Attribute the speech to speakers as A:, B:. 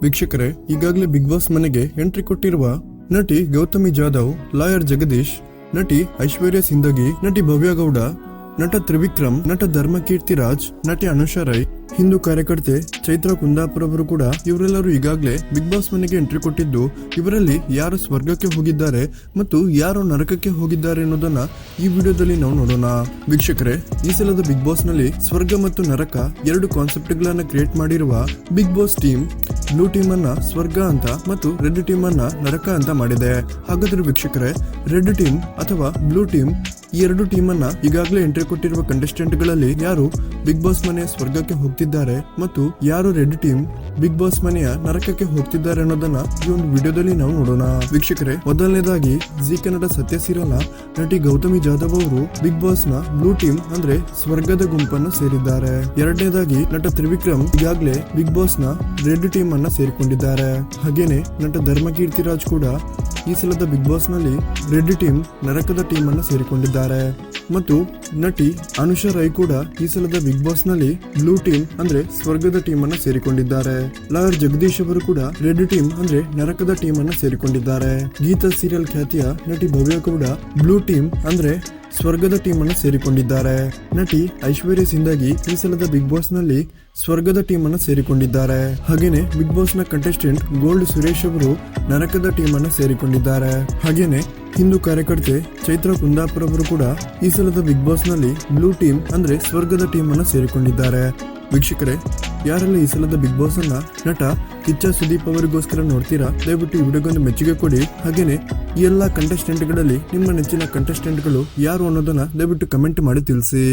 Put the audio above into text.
A: ವೀಕ್ಷಕರೇ, ಈಗಾಗಲೇ big boss ಮನೆಗೆ ಎಂಟ್ರಿ ಕೊಟ್ಟಿರುವ ನಟಿ ಗೌತಮಿ ಜಾಧವ್, ಲಾಯರ್ ಜಗದೀಶ್, ನಟಿ ಐಶ್ವರ್ಯ ಸಿಂದಗಿ, ನಟಿ ಭವ್ಯ ಗೌಡ, ನಟ ತ್ರಿವಿಕ್ರಮ್, ನಟ ಧರ್ಮಕೀರ್ತಿ ರಾಜ್, ನಟಿ ಅನುಷಾ ರೈ, ಹಿಂದೂ ಕಾರ್ಯಕರ್ತೆ ಚೈತ್ರ ಕುಂದಾಪುರ ಅವರು ಕೂಡ ಇವರೆಲ್ಲರೂ ಈಗಾಗಲೇ ಬಿಗ್ ಬಾಸ್ ಮನೆಗೆ ಎಂಟ್ರಿ ಕೊಟ್ಟಿದ್ದು, ಇವರಲ್ಲಿ ಯಾರು ಸ್ವರ್ಗಕ್ಕೆ ಹೋಗಿದ್ದಾರೆ ಮತ್ತು ಯಾರು ನರಕಕ್ಕೆ ಹೋಗಿದ್ದಾರೆ ಅನ್ನೋದನ್ನ ಈ ವಿಡಿಯೋದಲ್ಲಿ ನಾವು ನೋಡೋಣ. ವೀಕ್ಷಕರೇ, ಈ ಸಲದ ಬಿಗ್ ಬಾಸ್ ನಲ್ಲಿ ಸ್ವರ್ಗ ಮತ್ತು ನರಕ ಎರಡು ಕಾನ್ಸೆಪ್ಟ್ ಗಳನ್ನ ಕ್ರಿಯೇಟ್ ಮಾಡಿರುವ Bigg Boss team blue team ಅನ್ನ ಸ್ವರ್ಗ ಅಂತ ಮತ್ತು ರೆಡ್ ಟೀಮ್ ಅನ್ನ ನರಕ ಅಂತ ಮಾಡಿದೆ. ಹಾಗಾದ್ರೆ ವೀಕ್ಷಕರೇ, ರೆಡ್ ಟೀಮ್ ಅಥವಾ ಬ್ಲೂ ಟೀಮ್ ಈ ಎರಡು ಟೀಮ್ ಅನ್ನ ಈಗಾಗಲೇ ಎಂಟ್ರಿ ಕೊಟ್ಟಿರುವ ಕಂಟೆಸ್ಟೆಂಟ್ ಗಳಲ್ಲಿ ಯಾರು ಬಿಗ್ ಬಾಸ್ ಮನೆಯ ಸ್ವರ್ಗಕ್ಕೆ ಹೋಗ್ತಿದ್ದಾರೆ ಮತ್ತು ಯಾರು ರೆಡ್ ಟೀಮ್ ಬಿಗ್ ಬಾಸ್ ಮನೆಯ ನರಕಕ್ಕೆ ಹೋಗ್ತಿದ್ದಾರೆ ಅನ್ನೋದನ್ನ ಈ ಒಂದು ವಿಡಿಯೋದಲ್ಲಿ ನಾವು ನೋಡೋಣ. ವೀಕ್ಷಕರೇ, ಮೊದಲನೇದಾಗಿ ಜಿ ಕನ್ನಡ ಸತ್ಯ ಸೀರಿಯಲ್ ನಟಿ ಗೌತಮಿ ಜಾಧವ್ ಅವರು ಬಿಗ್ ಬಾಸ್ ನ ಬ್ಲೂ ಟೀಮ್ ಅಂದ್ರೆ ಸ್ವರ್ಗದ ಗುಂಪನ್ನು ಸೇರಿದ್ದಾರೆ. ಎರಡನೇದಾಗಿ ನಟ ತ್ರಿವಿಕ್ರಮ್ ಈಗಾಗಲೇ ಬಿಗ್ ಬಾಸ್ ನ ರೆಡ್ ಟೀಮ್ ಅನ್ನ ಸೇರಿಕೊಂಡಿದ್ದಾರೆ. ಹಾಗೇನೆ ನಟ ಧರ್ಮಕೀರ್ತಿ ರಾಜ್ ಕೂಡ ಈ ಸಲದ ಬಿಗ್ ಬಾಸ್ ನಲ್ಲಿ ರೆಡ್ ಟೀಮ್ ನರಕದ ಟೀಮ್ ಅನ್ನು ಸೇರಿಕೊಂಡಿದ್ದಾರೆ ಮತ್ತು ನಟಿ ಅನುಷಾ ರೈ ಕೂಡ ಈ ಸಲದ ಬಿಗ್ ಬಾಸ್ ನಲ್ಲಿ ಬ್ಲೂ ಟೀಮ್ ಅಂದ್ರೆ ಸ್ವರ್ಗದ ಟೀಮ್ ಅನ್ನು ಸೇರಿಕೊಂಡಿದ್ದಾರೆ. ಲಾಯರ್ ಜಗದೀಶ್ ಅವರು ಕೂಡ ರೆಡ್ ಟೀಮ್ ಅಂದ್ರೆ ನರಕದ ಟೀಮ್ ಅನ್ನು ಸೇರಿಕೊಂಡಿದ್ದಾರೆ. ಗೀತಾ ಸೀರಿಯಲ್ ಖ್ಯಾತಿಯ ನಟಿ ಭವ್ಯ ಕೂಡ ಬ್ಲೂ ಟೀಮ್ ಅಂದ್ರೆ ಸ್ವರ್ಗದ ಟೀಮ್ ಅನ್ನು ಸೇರಿಕೊಂಡಿದ್ದಾರೆ. ನಟಿ ಐಶ್ವರ್ಯ ಸಿಂದಗಿ ಈ ಸಲದ ಬಿಗ್ ಬಾಸ್ ನಲ್ಲಿ ಸ್ವರ್ಗದ ಟೀಮ್ ಅನ್ನು ಸೇರಿಕೊಂಡಿದ್ದಾರೆ. ಹಾಗೇನೆ ಬಿಗ್ ಬಾಸ್ ನ ಕಂಟೆಸ್ಟೆಂಟ್ ಗೋಲ್ಡ್ ಸುರೇಶ್ ಅವರು ನರಕದ ಟೀಮ್ ಅನ್ನು ಸೇರಿಕೊಂಡಿದ್ದಾರೆ. ಹಾಗೇನೆ ಹಿಂದೂ ಕಾರ್ಯಕರ್ತೆ ಚೈತ್ರ ಕುಂದಾಪುರ ಅವರು ಕೂಡ ಈ ಸಲದ ಬಿಗ್ ಬಾಸ್ ನಲ್ಲಿ ಬ್ಲೂ ಟೀಮ್ ಅಂದ್ರೆ ಸ್ವರ್ಗದ ಟೀಮ್ ಅನ್ನು ಸೇರಿಕೊಂಡಿದ್ದಾರೆ. ವೀಕ್ಷಕರೇ, ಯಾರೆಲ್ಲ ಈ ಸಲದ ಬಿಗ್ ಬಾಸ್ ಅನ್ನ ನಟ ಕಿಚ್ಚ ಸುದೀಪ್ ಅವರಿಗೋಸ್ಕರ ನೋಡ್ತೀರಾ, ದಯವಿಟ್ಟು ಈ ವಿಡಿಯೋಗೊಂದು ಮೆಚ್ಚುಗೆ ಕೊಡಿ. ಹಾಗೇನೆ ಈ ಎಲ್ಲಾ ಕಂಟೆಸ್ಟೆಂಟ್ ಗಳಲ್ಲಿ ನಿಮ್ಮ ನೆಚ್ಚಿನ ಕಂಟೆಸ್ಟೆಂಟ್ ಗಳು ಯಾರು ಅನ್ನೋದನ್ನ ದಯವಿಟ್ಟು ಕಮೆಂಟ್ ಮಾಡಿ ತಿಳಿಸಿ.